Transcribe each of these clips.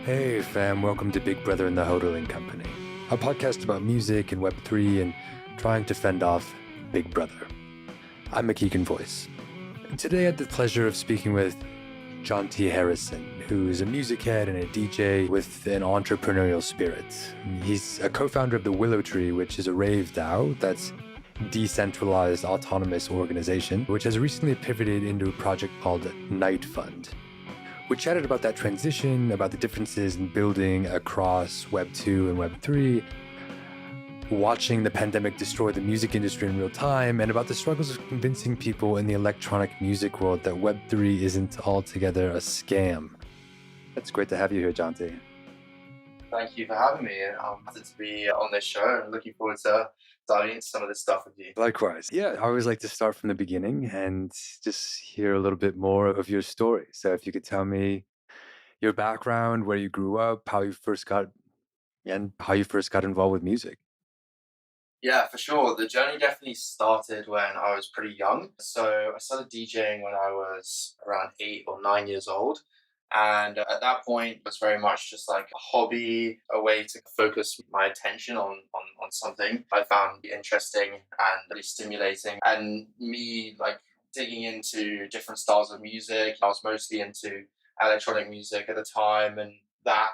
Hey fam, welcome to Big Brother and the Hodling Company, a podcast about music and Web3 and trying to fend off Big Brother. I'm McKeegan Voice. And today I had the pleasure of speaking with Jonty Harrison, who is a music head and a DJ with an entrepreneurial spirit. He's a co-founder of the Willow Tree, which is a rave DAO that's decentralized autonomous organization, which has recently pivoted into a project called Night Fund. We chatted about that transition, about the differences in building across Web 2 and Web 3, watching the pandemic destroy the music industry in real time, and about the struggles of convincing people in the electronic music world that Web 3 isn't altogether a scam. It's great to have you here, Jonty. Thank you for having me. I'm excited to be on this show and looking forward to diving into some of this stuff with you. Likewise. Yeah, I always like to start from the beginning and just hear a little bit more of your story. So if you could tell me your background, where you grew up, how you first got involved with music. Yeah, for sure. The journey definitely started when I was pretty young. So I started DJing when I was around 8 or 9 years old. And at that point, it was very much just like a hobby, a way to focus my attention on something I found interesting and really stimulating. And me like digging into different styles of music. I was mostly into electronic music at the time, and that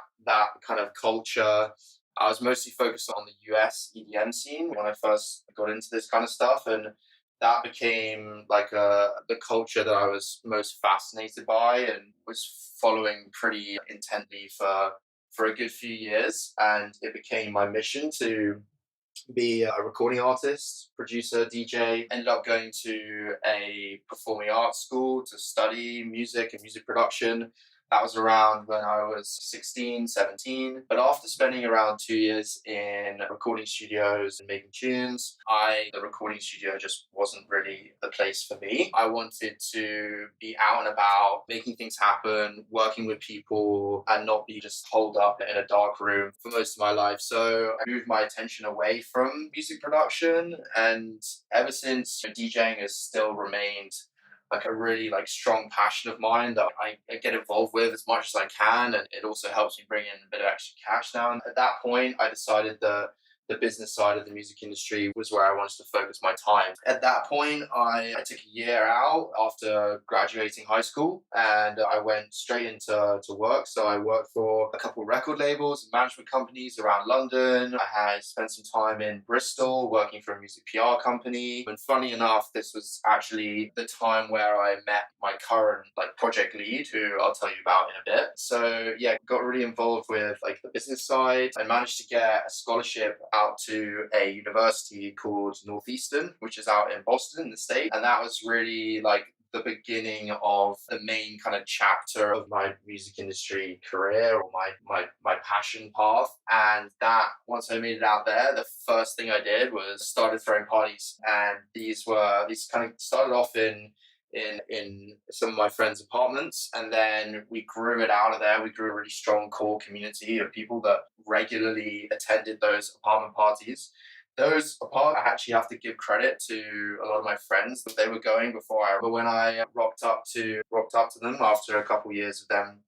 kind of culture. I was mostly focused on the US EDM scene when I first got into this kind of stuff, and that became like the culture that I was most fascinated by and was following pretty intently for a good few years. And it became my mission to be a recording artist, producer, DJ. Ended up going to a performing arts school to study music and music production. That was around when I was 16, 17. But after spending around 2 years in recording studios and making tunes, the recording studio just wasn't really the place for me. I wanted to be out and about, making things happen, working with people, and not be just holed up in a dark room for most of my life. So I moved my attention away from music production. And ever since, DJing has still remained like a really like strong passion of mine that I get involved with as much as I can, and it also helps me bring in a bit of extra cash now. And at that point, I decided that the business side of the music industry was where I wanted to focus my time. At that point, I took a year out after graduating high school, and I went straight into work. So I worked for a couple of record labels and management companies around London. I had spent some time in Bristol working for a music PR company. And funny enough, this was actually the time where I met my current like project lead, who I'll tell you about in a bit. So yeah, got really involved with like the business side. I managed to get a scholarship out to a university called Northeastern, which is out in Boston in the state. And that was really like the beginning of the main kind of chapter of my music industry career, or my passion path. And that once I made it out there, the first thing I did was started throwing parties. And these kind of started off in some of my friends' apartments, and then we grew it out of there. We grew a really strong core community of people that regularly attended those apartment parties. Those apart, I actually have to give credit to a lot of my friends that they were going before but when I rocked up to them after a couple of years of them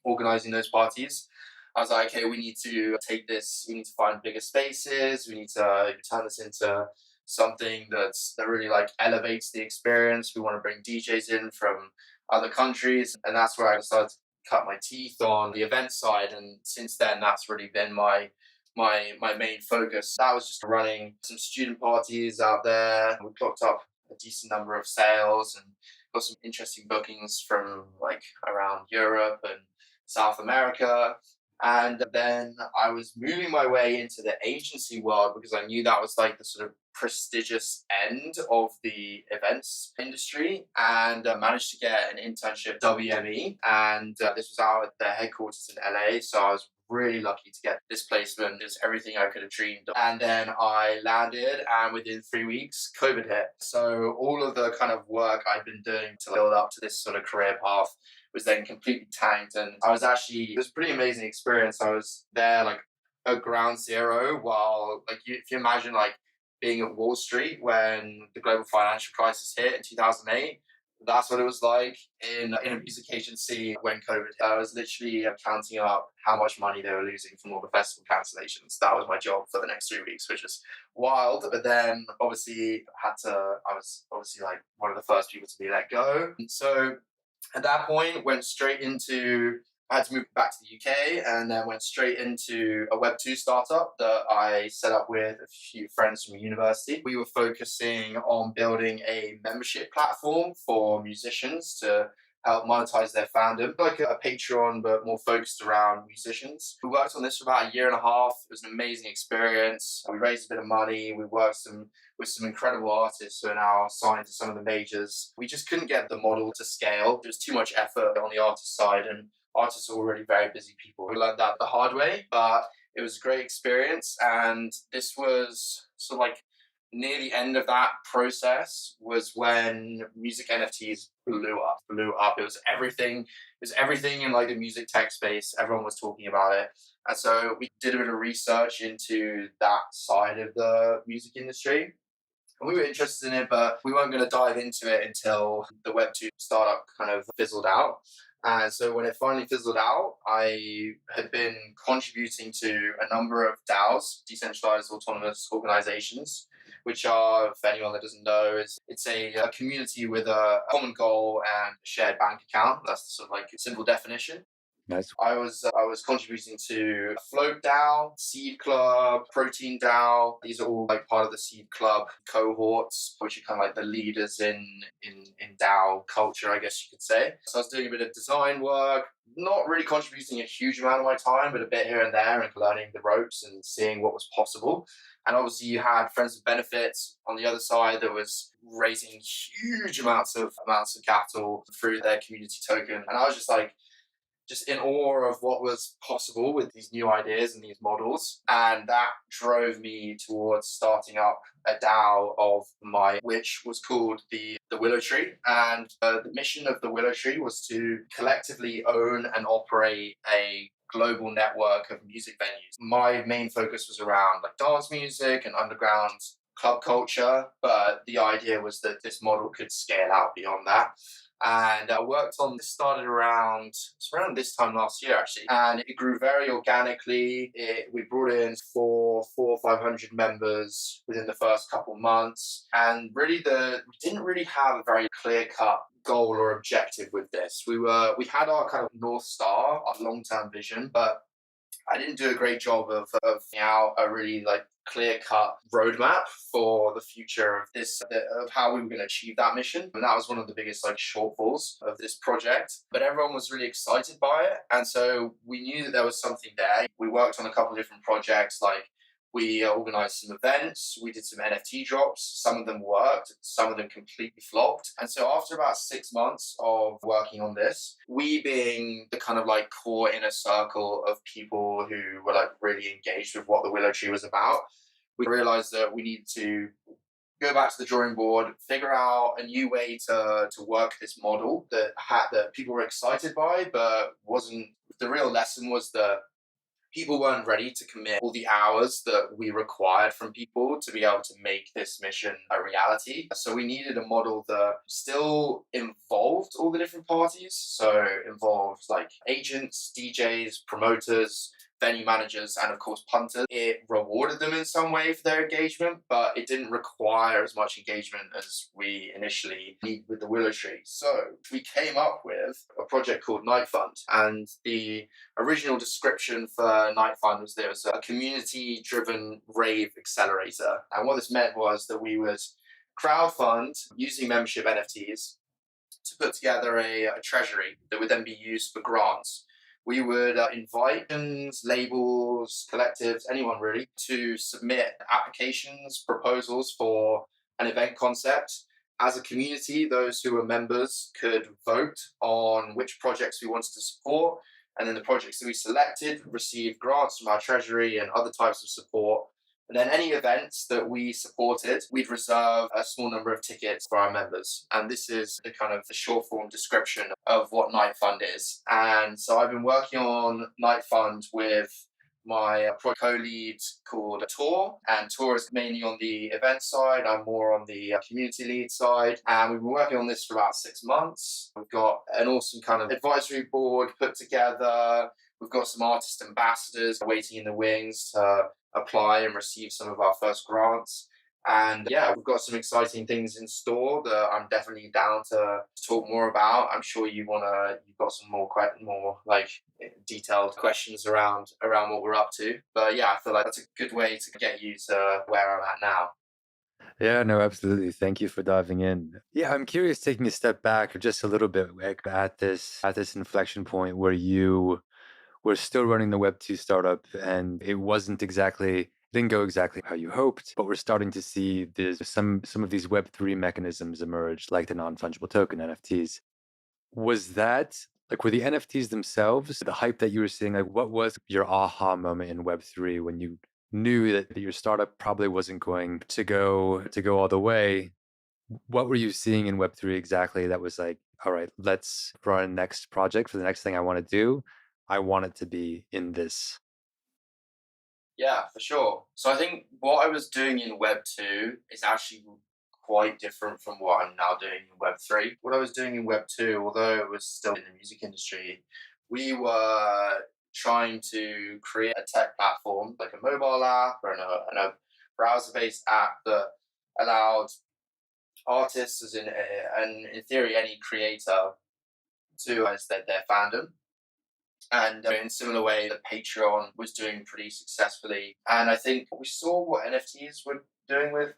organizing those parties, I was like, okay, we need to take this, we need to find bigger spaces, we need to turn this into something that really like elevates the experience. We want to bring DJs in from other countries. And that's where I started to cut my teeth on the event side. And since then, that's really been my main focus. That was just running some student parties out there. We clocked up a decent number of sales and got some interesting bookings from like around Europe and South America. And then I was moving my way into the agency world because I knew that was like the sort of prestigious end of the events industry, and managed to get an internship at WME. And this was out at their headquarters in LA. So I was really lucky to get this placement. It was everything I could have dreamed of. And then I landed, and within 3 weeks, COVID hit. So all of the kind of work I'd been doing to build up to this sort of career path was then completely tanked. And it was a pretty amazing experience. I was there like at ground zero while if you imagine like being at Wall Street when the global financial crisis hit in 2008, That's what it was like in a music agency when COVID hit. I was literally counting up how much money they were losing from all the festival cancellations. That was my job for the next 3 weeks, which was wild. But then obviously I was obviously like one of the first people to be let go. And so at that point, went straight into I had to move back to the UK and then went straight into a Web2 startup that I set up with a few friends from university. We were focusing on building a membership platform for musicians to help monetize their fandom, like a Patreon, but more focused around musicians. We worked on this for about a year and a half. It was an amazing experience. We raised a bit of money. We worked with some incredible artists who are now signed to some of the majors. We just couldn't get the model to scale. There was too much effort on the artist side, and artists are already very busy people. We learned that the hard way, but it was a great experience. And this was sort of like near the end of that process was when music NFTs blew up. It was everything in like the music tech space. Everyone was talking about it. And so we did a bit of research into that side of the music industry. And we were interested in it, but we weren't going to dive into it until the Web2 startup kind of fizzled out. And so when it finally fizzled out, I had been contributing to a number of DAOs, decentralized autonomous organizations, which are, for anyone that doesn't know, it's a community with a common goal and a shared bank account. That's the sort of like simple definition. Nice. I was contributing to Float DAO, Seed Club, Protein DAO. These are all like part of the Seed Club cohorts, which are kind of like the leaders in DAO culture, I guess you could say. So I was doing a bit of design work, not really contributing a huge amount of my time, but a bit here and there, and learning the ropes and seeing what was possible. And obviously you had Friends with Benefits on the other side that was raising huge amounts of capital through their community token. And I was just in awe of what was possible with these new ideas and these models. And that drove me towards starting up a DAO of mine, which was called the Willow Tree. And the mission of the Willow Tree was to collectively own and operate a global network of music venues. My main focus was around like dance music and underground club culture, but the idea was that this model could scale out beyond that. And I worked on this, started around this time last year actually, and it grew very organically. We brought in four or 500 members within the first couple months, and really we didn't really have a very clear cut goal or objective with this. We had our kind of North Star, our long-term vision, but I didn't do a great job of out a really like clear-cut roadmap for the future of this, of how we were going to achieve that mission. And that was one of the biggest like shortfalls of this project. But everyone was really excited by it. And so we knew that there was something there. We worked on a couple of different projects, like we organized some events, we did some NFT drops. Some of them worked, some of them completely flopped. And so after about 6 months of working on this, we being the kind of like core inner circle of people who were like really engaged with what the Willow Tree was about, we realized that we needed to go back to the drawing board, figure out a new way to work this model that people were excited by, but wasn't. The real lesson was that people weren't ready to commit all the hours that we required from people to be able to make this mission a reality. So we needed a model that still involved all the different parties. So involved like agents, DJs, promoters, venue managers, and of course punters. It rewarded them in some way for their engagement, but it didn't require as much engagement as we initially needed with the Willow Tree. So we came up with a project called Night Fund, and the original description for Night Fund was there was a community-driven rave accelerator. And what this meant was that we would crowdfund using membership NFTs to put together a treasury that would then be used for grants. We would invite labels, collectives, anyone really, to submit applications, proposals for an event concept. As a community, those who were members could vote on which projects we wanted to support, and then the projects that we selected received grants from our treasury and other types of support. And then any events that we supported, we'd reserve a small number of tickets for our members. And this is the kind of the short form description of what Night Fund is. And so I've been working on Night Fund with my co-lead called Tor, and Tor is mainly on the event side. I'm more on the community lead side, and we've been working on this for about 6 months. We've got an awesome kind of advisory board put together. We've got some artist ambassadors waiting in the wings to apply and receive some of our first grants. And yeah, we've got some exciting things in store that I'm definitely down to talk more about. I'm sure you've got some more like detailed questions around what we're up to. But yeah, I feel like that's a good way to get you to where I'm at now. Yeah, no, absolutely. Thank you for diving in. Yeah, I'm curious, taking a step back just a little bit, like, at this inflection point where you were still running the Web2 startup, and it didn't go exactly how you hoped, but we're starting to see there's some of these Web3 mechanisms emerge, like the non-fungible token NFTs. Was that like, were the NFTs themselves the hype that you were seeing? Like, what was your aha moment in Web3 when you knew that your startup probably wasn't going to go all the way? What were you seeing in Web3 exactly that was like, all right, let's, for our next project, for the next thing I want to do, I want it to be in this? Yeah, for sure. So I think what I was doing in Web 2 is actually quite different from what I'm now doing in Web 3. What I was doing in Web 2, although it was still in the music industry, we were trying to create a tech platform, like a mobile app and a browser based app that allowed artists, and in theory, any creator to as their fandom. And in a similar way that Patreon was doing pretty successfully. And I think we saw what NFTs were doing with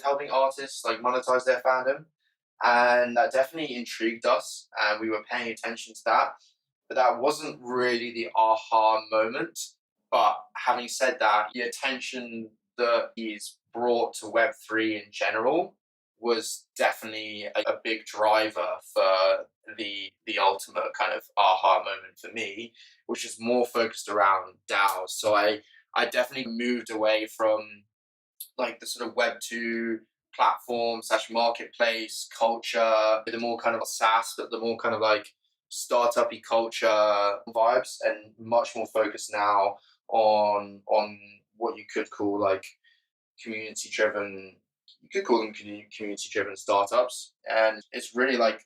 helping artists like monetize their fandom, and that definitely intrigued us, and we were paying attention to that. But that wasn't really the aha moment. But having said that, the attention that he's brought to Web3 in general was definitely a big driver for the ultimate kind of aha moment for me, which is more focused around DAOs. So I definitely moved away from like the sort of Web 2 platform slash marketplace culture, the more kind of SaaS, but the more kind of like startup-y culture vibes, and much more focused now on what you could call like community driven. You could call them community driven startups, and it's really like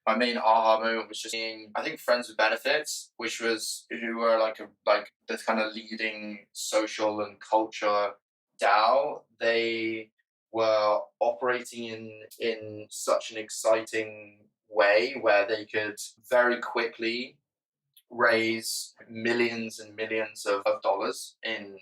my main aha moment was just seeing, I think, Friends with Benefits, who were like this kind of leading social and culture DAO. They were operating in such an exciting way where they could very quickly raise millions and millions of dollars in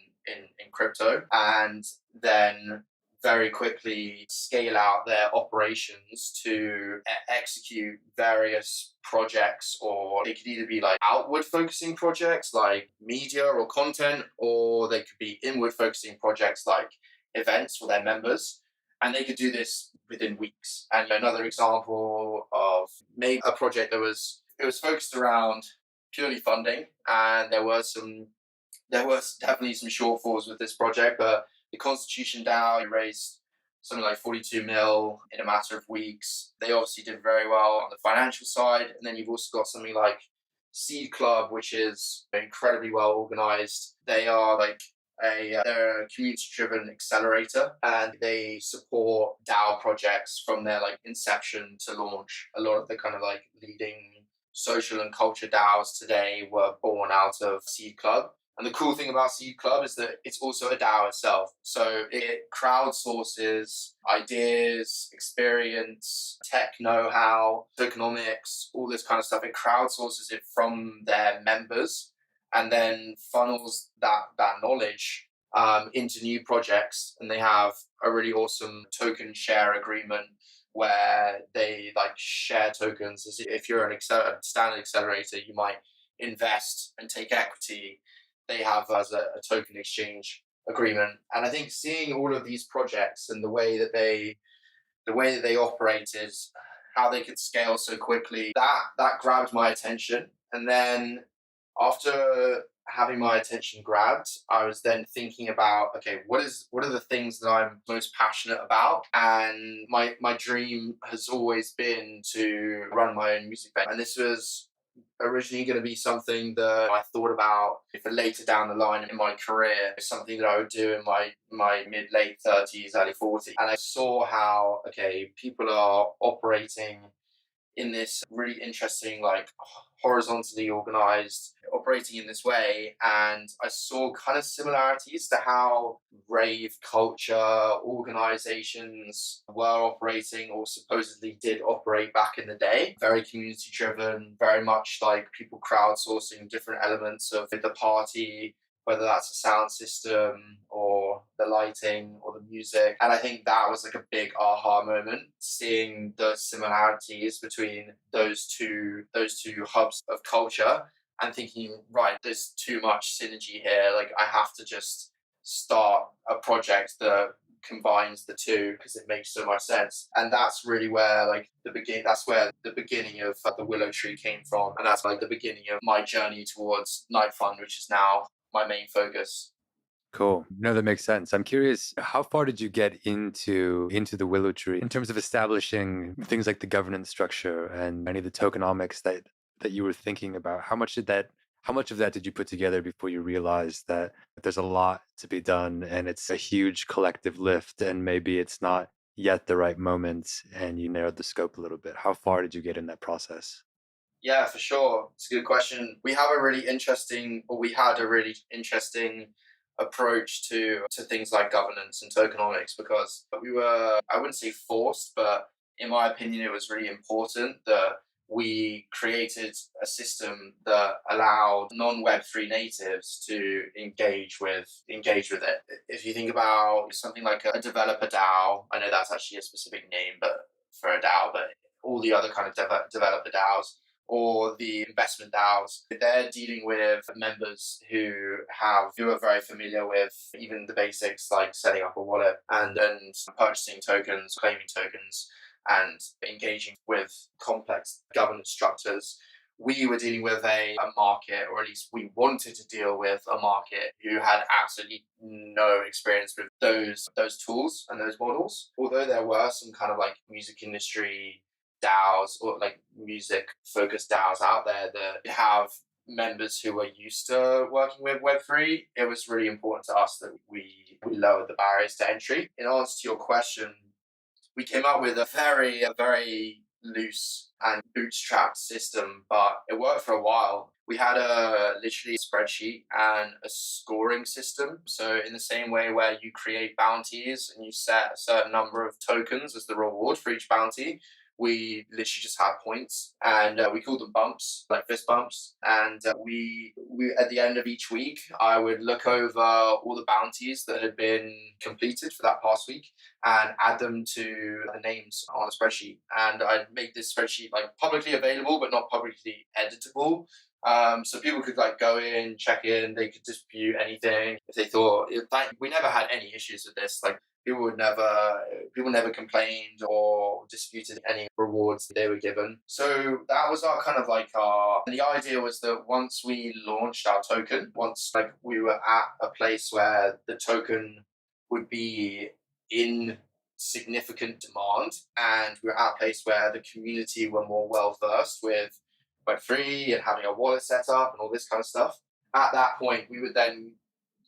crypto, and then very quickly scale out their operations to execute various projects, or they could either be like outward focusing projects like media or content, or they could be inward focusing projects like events for their members. And they could do this within weeks. And another example of maybe a project it was focused around purely funding, and there was definitely some shortfalls with this project, but the Constitution DAO raised something like 42 mil in a matter of weeks. They obviously did very well on the financial side, and then you've also got something like Seed Club, which is incredibly well organized. They're a community-driven accelerator, and they support DAO projects from their like inception to launch. A lot of the kind of like leading social and culture DAOs today were born out of Seed Club. And the cool thing about Seed Club is that it's also a DAO itself. So it crowdsources ideas, experience, tech know-how, tokenomics, all this kind of stuff. It crowdsources it from their members, and then funnels that knowledge into new projects. And they have a really awesome token share agreement where they like share tokens. As if you're a standard accelerator, you might invest and take equity. They have as a token exchange agreement. And I think seeing all of these projects and the way that they operated, how they could scale so quickly, that grabbed my attention. And then after having my attention grabbed, I was then thinking about, okay, what are the things that I'm most passionate about? And my dream has always been to run my own music venue. And this was originally going to be something that I thought about for later down the line in my career, something that I would do in my mid late 30s, early 40s. And I saw how, okay, people are operating in this really interesting, like horizontally organized, operating in this way. And I saw kind of similarities to how rave culture organizations were operating or supposedly did operate back in the day. Very community driven, very much like people crowdsourcing different elements of the party, whether that's a sound system or the lighting or the music. And I think that was like a big aha moment, seeing the similarities between those two hubs of culture and thinking, right, there's too much synergy here. Like I have to just start a project that combines the two because it makes so much sense. And that's really where that's where the beginning of the Willow Tree came from. And that's like the beginning of my journey towards Night Fund, which is now my main focus. Cool. No, that makes sense. I'm curious, how far did you get into the Willow Tree in terms of establishing things like the governance structure and any of the tokenomics that you were thinking about? How much of that did you put together before you realized that there's a lot to be done and it's a huge collective lift and maybe it's not yet the right moment and you narrowed the scope a little bit? How far did you get in that process? Yeah, for sure. It's a good question. We had a really interesting approach to things like governance and tokenomics because we were, I wouldn't say forced, but in my opinion, it was really important that we created a system that allowed non-Web3 natives to engage with it. If you think about something like a developer DAO, I know that's actually a specific name, but for a DAO, but all the other kind of developer DAOs or the investment DAOs, they're dealing with members who are very familiar with even the basics like setting up a wallet and purchasing tokens, claiming tokens, and engaging with complex governance structures. We were dealing with a market, or at least we wanted to deal with a market who had absolutely no experience with those tools and those models. Although there were some kind of like music industry DAOs or like music focused DAOs out there that have members who are used to working with Web3, it was really important to us that we lowered the barriers to entry. In answer to your question, we came up with a very loose and bootstrapped system, but it worked for a while. We had literally a spreadsheet and a scoring system. So in the same way where you create bounties and you set a certain number of tokens as the reward for each bounty, we literally just had points and we called them bumps, like fist bumps. And we at the end of each week, I would look over all the bounties that had been completed for that past week and add them to the names on a spreadsheet. And I'd make this spreadsheet like publicly available, but not publicly editable. So people could like go in, check in, they could dispute anything if they thought. We never had any issues with this. Like people never complained or disputed any rewards they were given. So that was our kind of like and the idea was that once we launched our token, once like we were at a place where the token would be in significant demand and we were at a place where the community were more well versed with Web3 and having a wallet set up and all this kind of stuff. At that point, we would then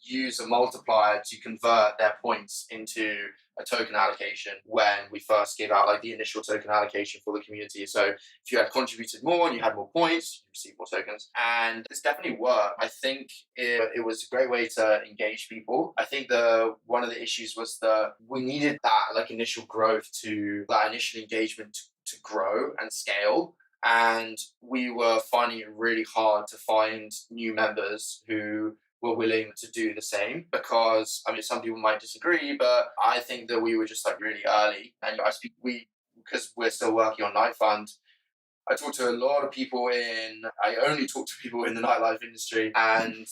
use a multiplier to convert their points into a token allocation when we first gave out like the initial token allocation for the community. So if you had contributed more and you had more points, you received more tokens. And this definitely worked. I think it was a great way to engage people. I think one of the issues was that we needed that like initial growth that initial engagement to grow and scale. And we were finding it really hard to find new members who were willing to do the same because, I mean, some people might disagree, but I think that we were just like really early. And because we're still working on Night Fund, I talk to a lot of people I only talk to people in the nightlife industry, and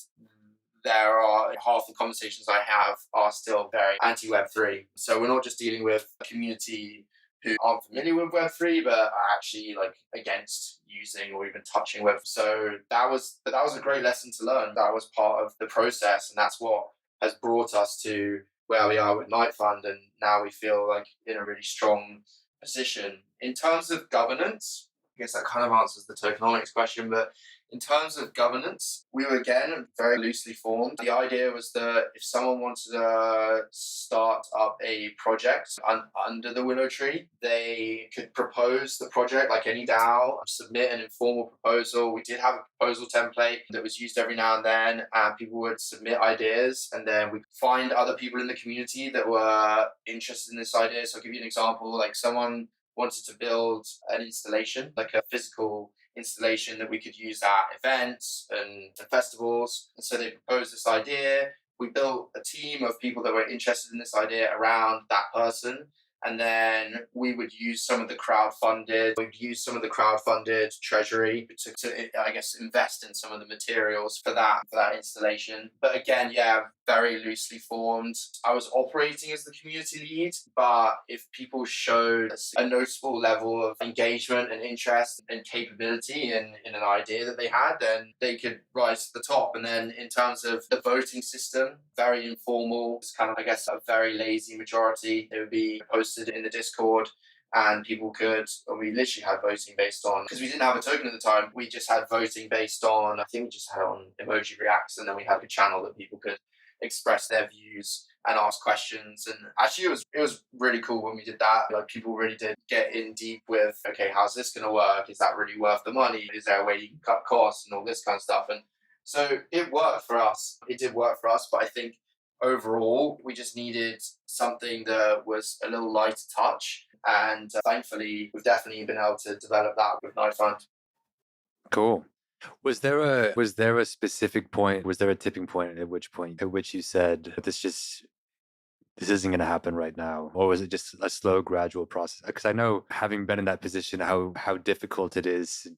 there are half the conversations I have are still very anti-Web3. So we're not just dealing with a community who aren't familiar with Web3, but are actually like against using or even touching Web. So that was a great lesson to learn. That was part of the process, and that's what has brought us to where we are with Night Fund, and now we feel like in a really strong position. In terms of governance, I guess that kind of answers the tokenomics question, but in terms of governance, we were again very loosely formed. The idea was that if someone wanted to start up a project under the Willow Tree, they could propose the project like any DAO, submit an informal proposal. We did have a proposal template that was used every now and then, and people would submit ideas, and then we find other people in the community that were interested in this idea. So I'll give you an example, like someone wanted to build an installation, like a physical installation that we could use at events and festivals. And so they proposed this idea. We built a team of people that were interested in this idea around that person. And then we'd use some of the crowdfunded treasury to I guess, invest in some of the materials for that installation. But again, yeah, very loosely formed. I was operating as the community lead, but if people showed a noticeable level of engagement and interest and capability in an idea that they had, then they could rise to the top. And then in terms of the voting system, very informal. It's kind of, I guess, a very lazy majority. It would be posted in the Discord, and we literally had voting based on, because we didn't have a token at the time, we just had voting based on, I think we just had on emoji reacts, and then we had a channel that people could express their views and ask questions. And actually it was really cool when we did that. Like, people really did get in deep with, okay, how's this going to work? Is that really worth the money? Is there a way you can cut costs and all this kind of stuff? And so it worked for us. It did work for us, but I think overall we just needed something that was a little lighter touch. And thankfully, we've definitely been able to develop that with Knife Fund. Cool. Was there a specific point? Was there a tipping point at which you said this isn't going to happen right now, or was it just a slow, gradual process? Because I know, having been in that position, how difficult it is to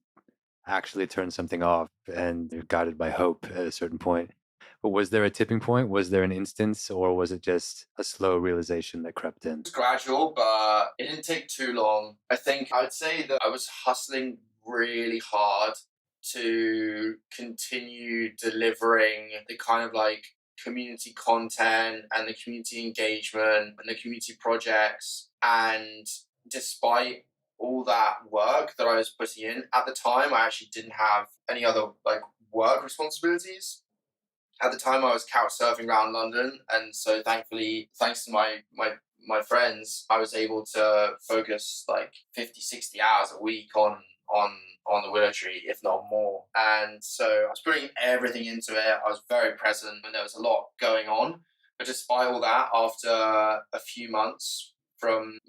actually turn something off, and you're guided by hope at a certain point. But was there a tipping point? Was there an instance, or was it just a slow realization that crept in? It was gradual, but it didn't take too long. I think I would say that I was hustling really hard to continue delivering the kind of like community content and the community engagement and the community projects. And despite all that work that I was putting in at the time, I actually didn't have any other like work responsibilities. At the time, I was couch surfing around London, and so thankfully, thanks to my friends, I was able to focus like 50, 60 hours a week on the Willow Tree, if not more. And so I was putting everything into it. I was very present, and there was a lot going on. But despite all that, after a few months, from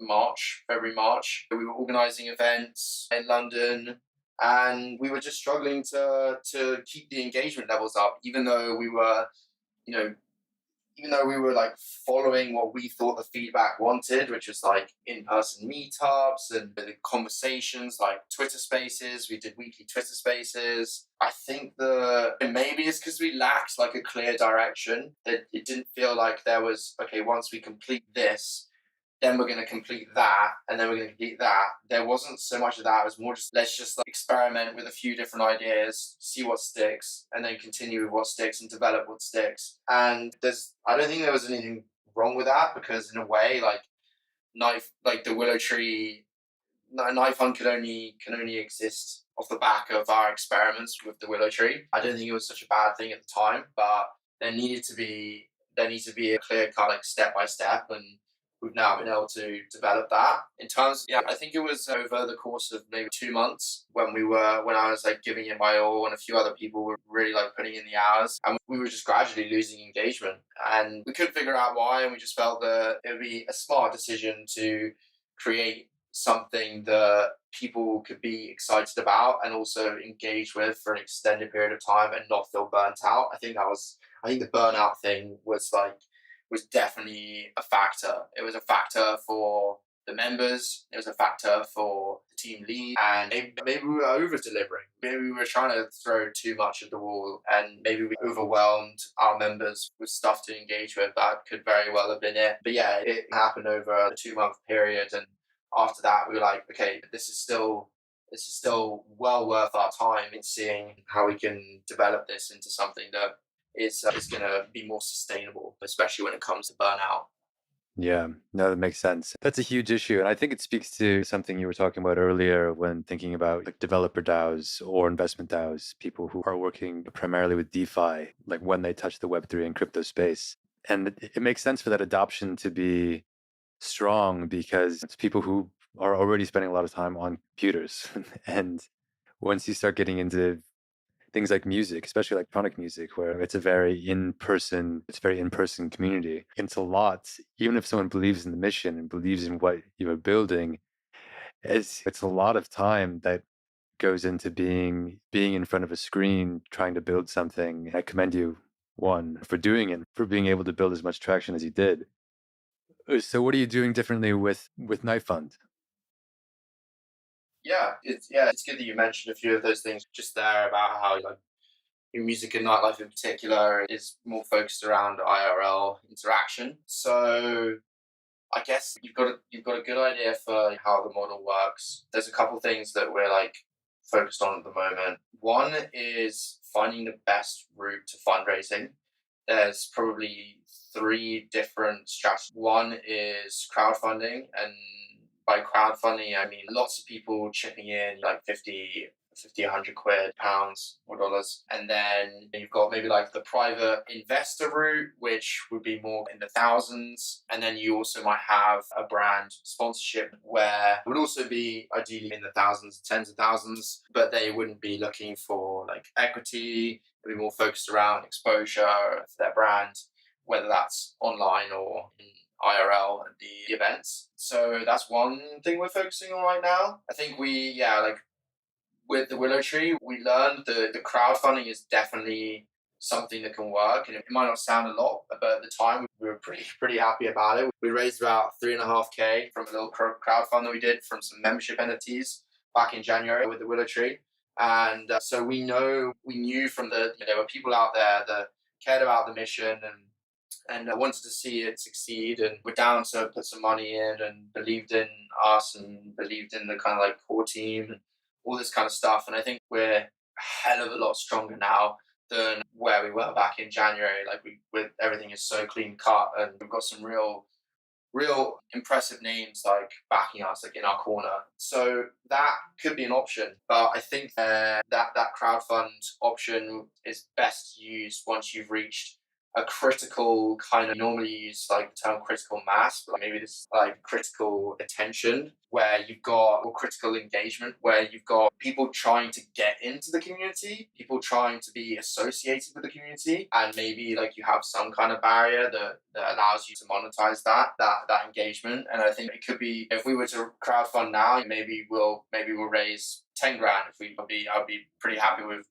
February, March, we were organising events in London, and we were just struggling to keep the engagement levels up, even though we were, like following what we thought the feedback wanted, which was like in-person meetups and the conversations, like Twitter Spaces. We did weekly Twitter Spaces. I think maybe it's because we lacked like a clear direction, that it didn't feel like there was, okay, once we complete this, then we're going to complete that, and then we're going to complete that. There wasn't so much of that. It was more just, let's just like experiment with a few different ideas, see what sticks, and then continue with what sticks and develop what sticks. And I don't think there was anything wrong with that, because in a way, like the Willow Tree, Knife Fund can only exist off the back of our experiments with the Willow Tree. I don't think it was such a bad thing at the time, but there needs to be a clear cut, like step by step, and we've now been able to develop that. In terms, I think it was over the course of maybe 2 months when I was like giving it my all, and a few other people were really like putting in the hours, and we were just gradually losing engagement, and we couldn't figure out why. And we just felt that it would be a smart decision to create something that people could be excited about and also engage with for an extended period of time and not feel burnt out. I think the burnout thing was definitely a factor. It was a factor for the members. It was a factor for the team lead. And maybe we were over-delivering. Maybe we were trying to throw too much at the wall, and maybe we overwhelmed our members with stuff to engage with. That could very well have been it. But yeah, it happened over a 2-month period. And after that, we were like, okay, this is still well worth our time in seeing how we can develop this into something that is going to be more sustainable, especially when it comes to burnout. Yeah, no, that makes sense. That's a huge issue. And I think it speaks to something you were talking about earlier when thinking about like developer DAOs or investment DAOs, people who are working primarily with DeFi, like when they touch the Web3 and crypto space. And it makes sense for that adoption to be strong because it's people who are already spending a lot of time on computers. And once you start getting into things like music, especially electronic music, where it's a very in-person community. It's a lot, even if someone believes in the mission and believes in what you are building, it's a lot of time that goes into being in front of a screen trying to build something. I commend you, one, for doing it, for being able to build as much traction as you did. So what are you doing differently with Night Fund? It's good that you mentioned a few of those things just there about how like your music and nightlife in particular is more focused around IRL interaction. So I guess you've got a good idea for how the model works. There's a couple things that we're like focused on at the moment. One is finding the best route to fundraising. There's probably three different strategies. One is crowdfunding, and by crowdfunding I mean lots of people chipping in like 100 quid, pounds or dollars. And then you've got maybe like the private investor route, which would be more in the thousands. And then you also might have a brand sponsorship where it would also be ideally in the thousands, tens of thousands, but they wouldn't be looking for like equity. It'd be more focused around exposure for their brand, whether that's online or in IRL at the events. So that's one thing we're focusing on right now. I think with the Willow Tree, we learned the crowdfunding is definitely something that can work. And it might not sound a lot, but at the time we were pretty happy about it. We raised about 3.5K from a little crowdfund that we did from some membership entities back in January with the Willow Tree. And so we knew from there were people out there that cared about the mission and wanted to see it succeed, and were down to put some money in and believed in us and believed in the kind of like core team and all this kind of stuff. And I think we're a hell of a lot stronger now than where we were back in January. Like with everything is so clean cut, and we've got some real impressive names like backing us like in our corner. So that could be an option, but I think that crowdfund option is best used once you've reached a critical kind of, normally use like the term critical mass, but maybe this is like critical attention, where you've got, or critical engagement, where you've got people trying to get into the community, people trying to be associated with the community, and maybe like you have some kind of barrier that allows you to monetize that engagement. And I think it could be, if we were to crowdfund now, maybe we'll raise 10 grand. If I'd be pretty happy with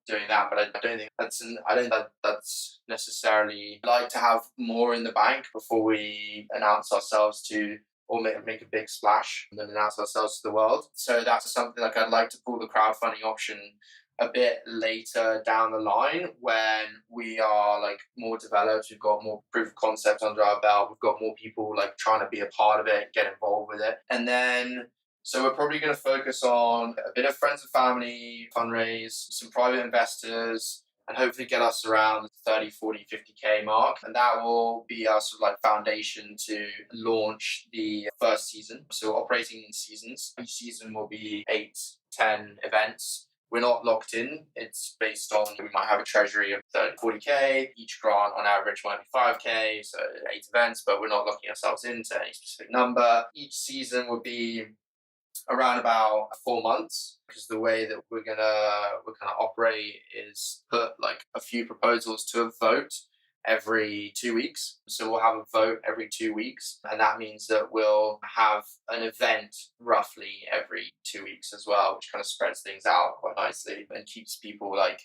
doing that. But I don't think that's necessarily, I'd like to have more in the bank before we announce ourselves to, or make a big splash and then announce ourselves to the world. So that's something like I'd like to pull the crowdfunding option a bit later down the line when we are like more developed, we've got more proof of concept under our belt, we've got more people like trying to be a part of it, get involved with it. And then so we're probably going to focus on a bit of friends and family fundraise, some private investors, and hopefully get us around 30, 40, 50K mark. And that will be our sort of like foundation to launch the first season. So operating in seasons. Each season will be 8, 10 events. We're not locked in. It's based on, we might have a treasury of 30, 40K. Each grant on average might be 5K, so 8 events, but we're not locking ourselves into any specific number. Each season will be around about 4 months, because the way that we're gonna operate is put like a few proposals to a vote every 2 weeks. So we'll have a vote every 2 weeks, and that means that we'll have an event roughly every 2 weeks as well, which kind of spreads things out quite nicely and keeps people like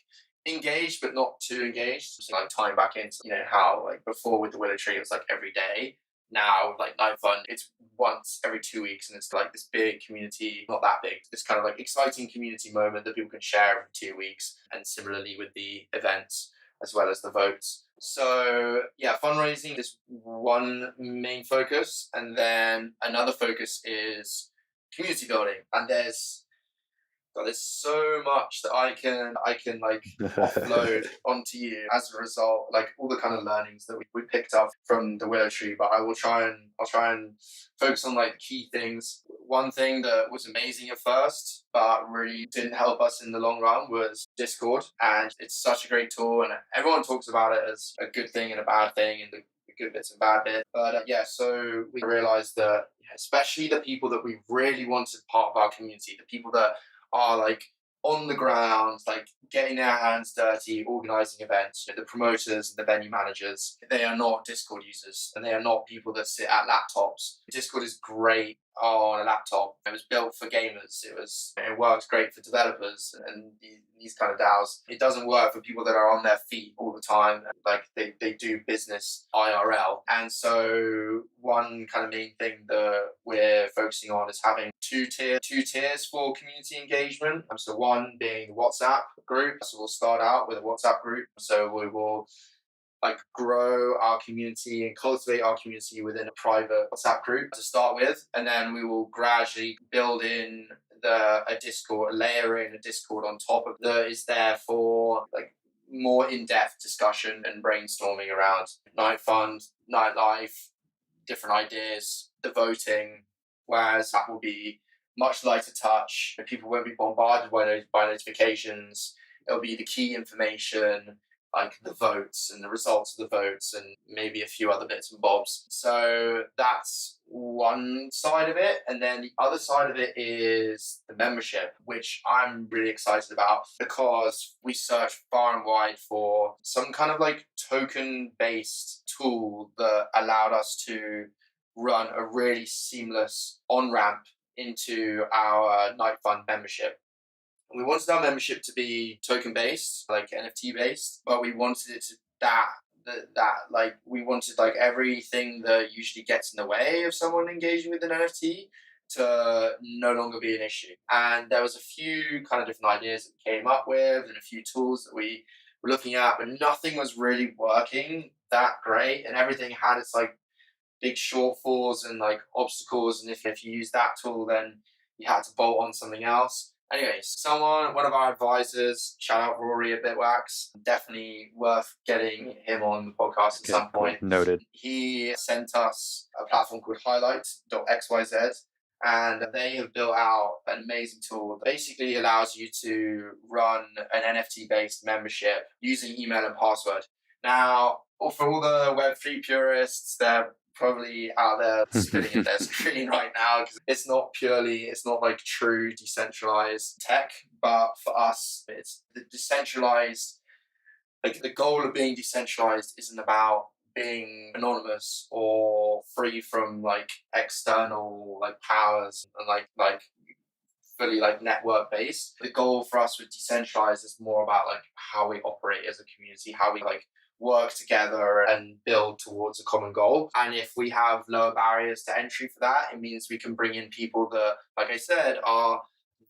engaged but not too engaged. So like tying back into how like before with the Willow Tree it was like every day. Now like Night Fund, it's once every 2 weeks, and it's like this big community, not that big, this kind of like exciting community moment that people can share every 2 weeks. And similarly with the events as well as the votes. So yeah, fundraising is one main focus, and then another focus is community building. And God, there's so much that I can like offload onto you as a result, like all the kind of learnings that we picked up from the Willow Tree. But I'll try and focus on like key things. One thing that was amazing at first, but really didn't help us in the long run was Discord. And it's such a great tool, and everyone talks about it as a good thing and a bad thing, and the good bits and bad bits. But yeah, so we realized that especially the people that we really wanted part of our community, the people that are like on the ground, like getting their hands dirty, organizing events, the promoters and the venue managers, they are not Discord users, and they are not people that sit at laptops. Discord is great on a laptop. It was built for gamers. It works great for developers and these kind of DAOs. It doesn't work for people that are on their feet all the time, like they do business IRL. And so one kind of main thing that we're focusing on is having two tiers for community engagement. So one being the WhatsApp group. So we'll start out with a WhatsApp group. So we will like grow our community and cultivate our community within a private WhatsApp group to start with, and then we will gradually build in a Discord, layer in a Discord on top of that is there for like more in-depth discussion and brainstorming around night fun, nightlife, different ideas, the voting, whereas that will be much lighter touch. People won't be bombarded by notifications. It'll be the key information, like the votes and the results of the votes and maybe a few other bits and bobs. So that's one side of it. And then the other side of it is the membership, which I'm really excited about because we searched far and wide for some kind of like token-based tool that allowed us to run a really seamless on-ramp into our Night Fund membership. We wanted our membership to be token based, like NFT based, but we wanted it to that we wanted like everything that usually gets in the way of someone engaging with an NFT to no longer be an issue. And there was a few kind of different ideas that we came up with and a few tools that we were looking at, but nothing was really working that great, and everything had its like big shortfalls and like obstacles. And if you use that tool, then you had to bolt on something else. Anyways, one of our advisors, shout out Rory at Bitwax, definitely worth getting him on the podcast at some point. Noted. He sent us a platform called highlight.xyz, and they have built out an amazing tool that basically allows you to run an NFT-based membership using email and password. Now, for all the Web3 purists, they're probably out there spinning at their screen right now because it's not like true decentralized tech, but for us it's the decentralized, like the goal of being decentralized isn't about being anonymous or free from like external like powers and like fully like network based. The goal for us with decentralized is more about like how we operate as a community, how we like work together and build towards a common goal. And if we have lower barriers to entry for that, it means we can bring in people that, like I said, are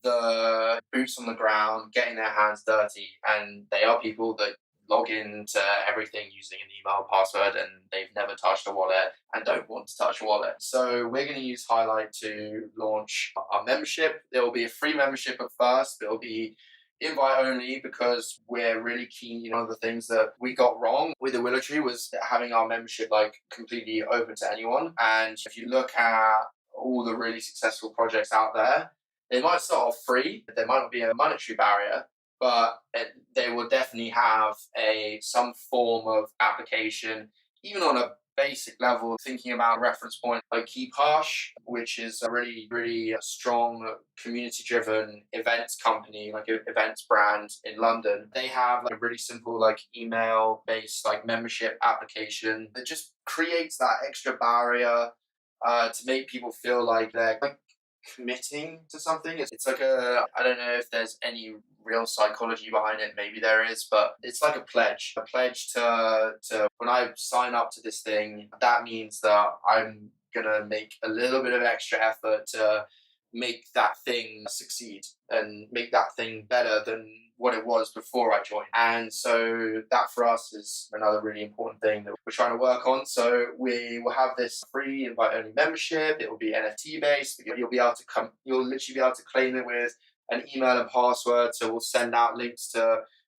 the boots on the ground, getting their hands dirty. And they are people that log into everything using an email password and they've never touched a wallet and don't want to touch a wallet. So we're going to use Highlight to launch our membership. There will be a free membership at first, but it'll be invite only because we're really keen. One of the things that we got wrong with the Willow Tree was having our membership like completely open to anyone. And if you look at all the really successful projects out there, they might start off free. There might not be a monetary barrier, but they will definitely have some form of application, even on a basic level, thinking about a reference point like Keepharsh, which is a really, really strong community-driven events company, like an events brand in London. They have like a really simple like email-based like membership application that just creates that extra barrier to make people feel like they're like committing to something. It's like I don't know if there's any real psychology behind it, maybe there is, but it's like a pledge to when I sign up to this thing, that means that I'm gonna make a little bit of extra effort to make that thing succeed and make that thing better than what it was before I joined. And so that for us is another really important thing that we're trying to work on. So we will have this free invite only membership. It will be NFT based. You'll literally be able to claim it with an email and password. So we'll send out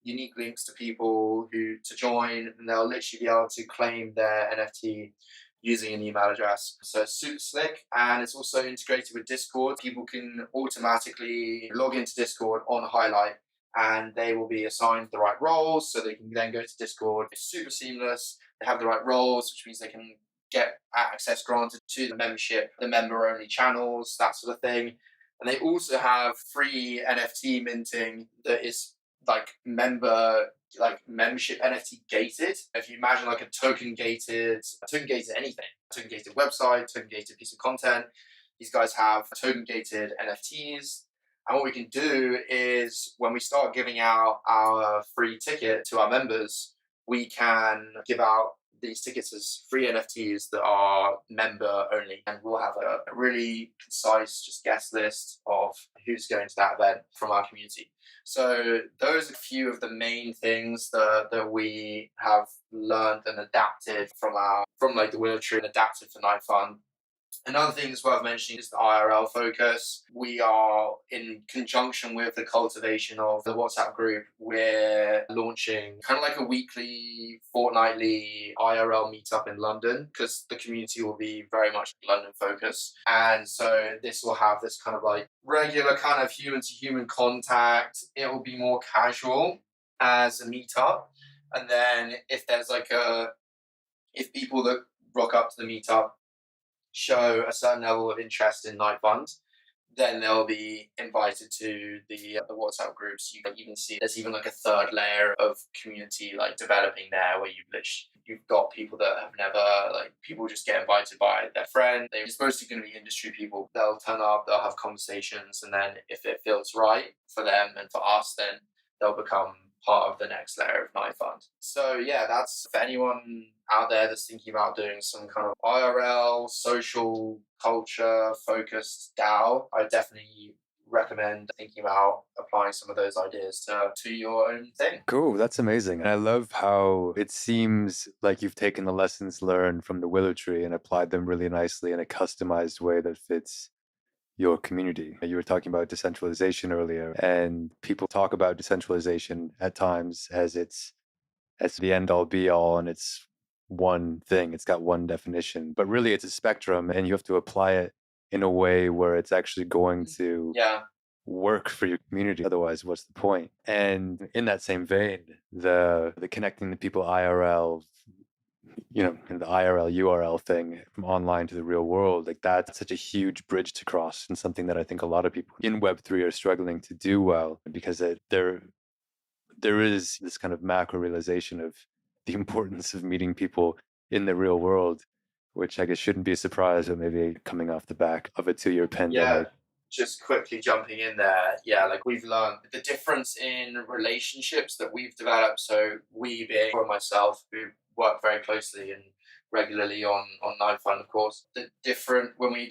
unique links to people who to join, and they'll literally be able to claim their NFT using an email address. So it's super slick, and it's also integrated with Discord. People can automatically log into Discord on Highlight, and they will be assigned the right roles, so they can then go to Discord. It's super seamless. They have the right roles, which means they can get access granted to the membership, the member-only channels, that sort of thing. And they also have free NFT minting that is membership NFT gated. If you imagine like a token gated anything, token gated website, token gated piece of content, these guys have token gated NFTs. And what we can do is when we start giving out our free ticket to our members, we can give out these tickets as free NFTs that are member only. And we'll have a really concise just guest list of who's going to that event from our community. So those are a few of the main things that we have learned and adapted from the Willow Tree and adapted for Night Fun. Another thing that's worth mentioning is the IRL focus. We are, in conjunction with the cultivation of the WhatsApp group, we're launching kind of like a weekly, fortnightly IRL meetup in London, because the community will be very much London focused. And so this will have this kind of like regular kind of human to human contact. It will be more casual as a meetup. And then if people that rock up to the meetup show a certain level of interest in Night Fund, then they'll be invited to the WhatsApp groups. You can even see there's even like a third layer of community like developing there, where you've got people that have never, like, people just get invited by their friend. It's mostly going to be industry people. They'll turn up, they'll have conversations, and then if it feels right for them and for us, then they'll become part of the next layer of Night Fund. So yeah, that's for anyone out there that's thinking about doing some kind of IRL, social culture focused DAO. I definitely recommend thinking about applying some of those ideas to your own thing. Cool, that's amazing. And I love how it seems like you've taken the lessons learned from the Willow Tree and applied them really nicely in a customized way that fits your community. You were talking about decentralization earlier, and people talk about decentralization at times as the end all be all, and it's one thing, it's got one definition, but really it's a spectrum, and you have to apply it in a way where it's actually going to work for your community. Otherwise, what's the point? And in that same vein, the connecting the people IRL, and the IRL URL thing from online to the real world, like that's such a huge bridge to cross, and something that I think a lot of people in Web3 are struggling to do well, because there is this kind of macro realization of the importance of meeting people in the real world, which I guess shouldn't be a surprise, but maybe coming off the back of a 2-year pandemic. Yeah. Just quickly jumping in there, like we've learned the difference in relationships that we've developed. So we being for myself, who work very closely and regularly on Night Fund, of course, when we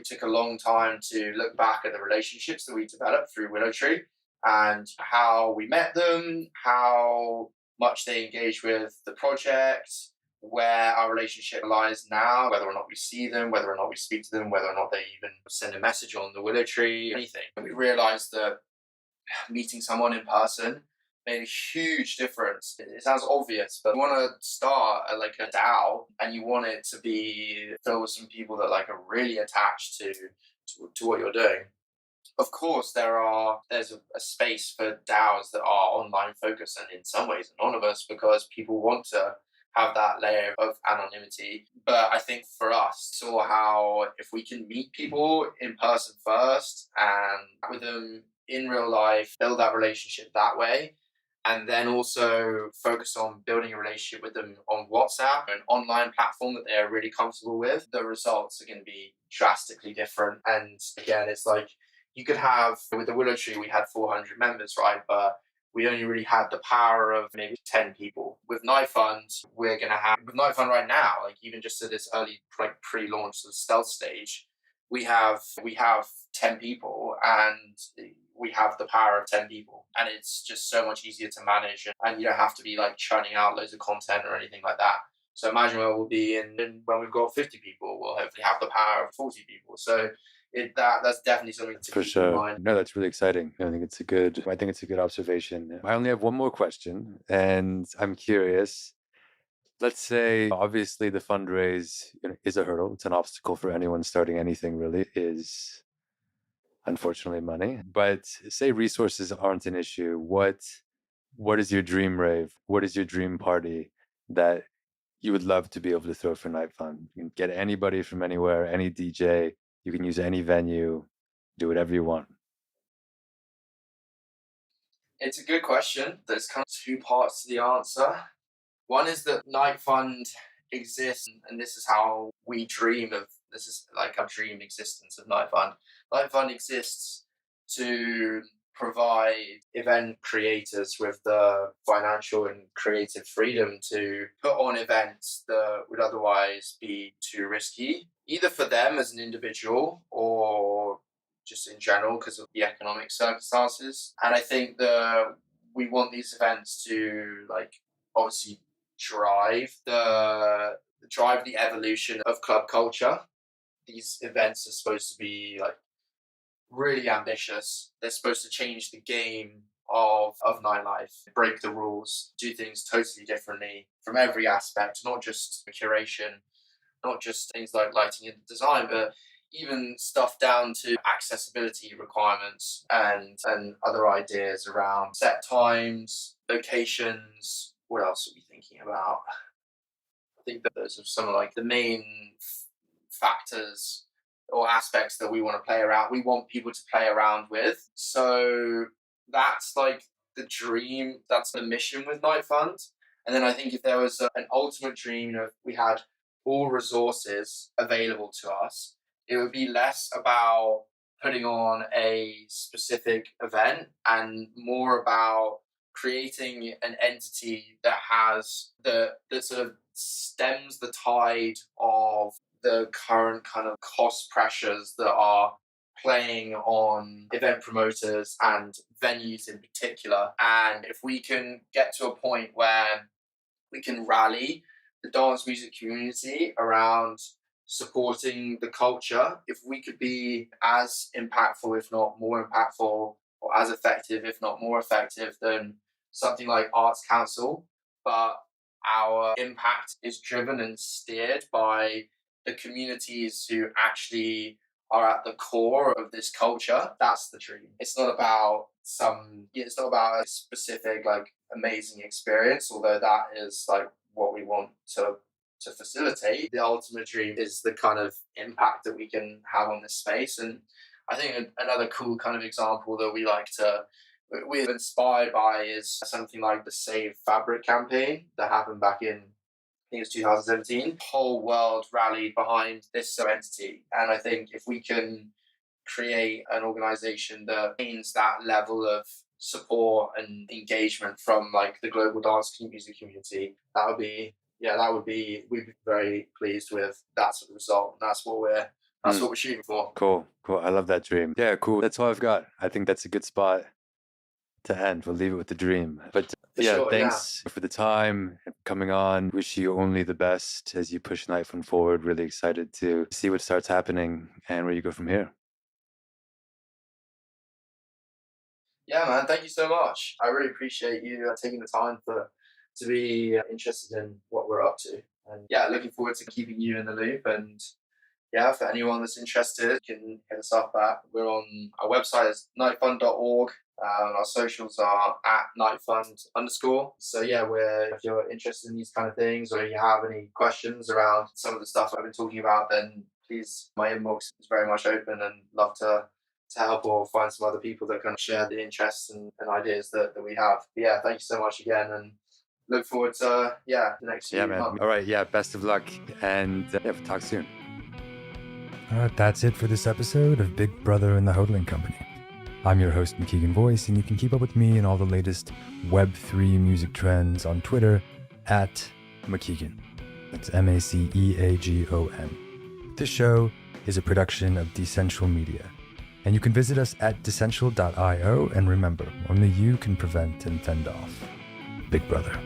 took a long time to look back at the relationships that we developed through Willow Tree and how we met them, how much they engage with the project, where our relationship lies now, whether or not we see them, whether or not we speak to them, whether or not they even send a message on the Willow Tree, anything. And we realized that meeting someone in person made a huge difference. It sounds obvious, but you want to start like a DAO, and you want it to be filled with some people that like are really attached to what you're doing. Of course, there's a space for DAOs that are online focused and in some ways anonymous, because people want to have that layer of anonymity. But I think for us, saw how if we can meet people in person first and with them in real life, build that relationship that way, and then also focus on building a relationship with them on WhatsApp, an online platform that they're really comfortable with, the results are going to be drastically different. And again, it's like you could have, with the Willow Tree, we had 400 members, right? But we only really had the power of maybe 10 people. With Night Fund, with Night Fund right now, like even just at this early like pre-launch sort of stealth stage, we have 10 people, and we have the power of 10 people, and it's just so much easier to manage, and you don't have to be like churning out loads of content or anything like that. So imagine where we'll be when we've got 50 people, we'll hopefully have the power of 40 people. So that's definitely something to For keep in sure. mind. No, that's really exciting. I think it's a good observation. I only have one more question, and I'm curious. Let's say, obviously, the fundraise is a hurdle. It's an obstacle for anyone starting anything, really, is unfortunately money. But say resources aren't an issue. What is your dream rave? What is your dream party that you would love to be able to throw for Night Fun? You can get anybody from anywhere, any DJ. You can use any venue, do whatever you want. It's a good question. There's kind of two parts to the answer. One is that Night Fund exists, and this is how we dream of. This is like our dream existence of Night Fund. Night Fund exists to provide event creators with the financial and creative freedom to put on events that would otherwise be too risky, either for them as an individual or just in general because of the economic circumstances. And I think that we want these events to obviously drive the evolution of club culture. These events are supposed to be really ambitious. They're supposed to change the game of nightlife, break the rules, do things totally differently from every aspect, not just curation, not just things like lighting and design, but even stuff down to accessibility requirements and other ideas around set times, locations. What else are we thinking about? I think that those are some of the main factors or aspects that we want to play around. We want people to play around with. So that's the dream. That's the mission with Night Fund. And then I think if there was an ultimate dream, if we had all resources available to us, it would be less about putting on a specific event and more about creating an entity that sort of stems the tide of the current kind of cost pressures that are playing on event promoters and venues in particular. And if we can get to a point where we can rally the dance music community around supporting the culture, if we could be as impactful, if not more impactful, or as effective, if not more effective than something like Arts Council, but our impact is driven and steered by the communities who actually are at the core of this culture. That's the dream. It's not about a specific amazing experience, although that is what we want to facilitate. The ultimate dream is the kind of impact that we can have on this space. And I think another cool kind of example that we're inspired by is something like the Save Fabric campaign that happened back in, I think it was 2017. The whole world rallied behind this entity. And I think if we can create an organization that gains that level of support and engagement from the global dance music community, we'd be very pleased with that sort of result. And that's what we're shooting for. Cool. I love that dream. Yeah, cool. That's all I've got. I think that's a good spot to end. We'll leave it with the dream. But thanks for the time coming on. Wish you only the best as you push Night Fun forward. Really excited to see what starts happening and where you go from here. Yeah, man. Thank you so much. I really appreciate you taking the time to be interested in what we're up to. And looking forward to keeping you in the loop. And for anyone that's interested, you can hit us up we're on our website is nightfund.org. Our socials are at nightfund_. So if you're interested in these kind of things, or you have any questions around some of the stuff I've been talking about, then please, my inbox is very much open and love to help or find some other people that can share the interests and ideas that we have. But thank you so much again, and look forward to the next few months. All right, best of luck, and talk soon. That's it for this episode of Big Brother and the Hodling Company. I'm your host, McKeegan Voice, and you can keep up with me and all the latest Web3 music trends on Twitter at McKeegan. That's MACEAGON. This show is a production of Decentral Media, and you can visit us at decentral.io, and remember, only you can prevent and fend off Big Brother.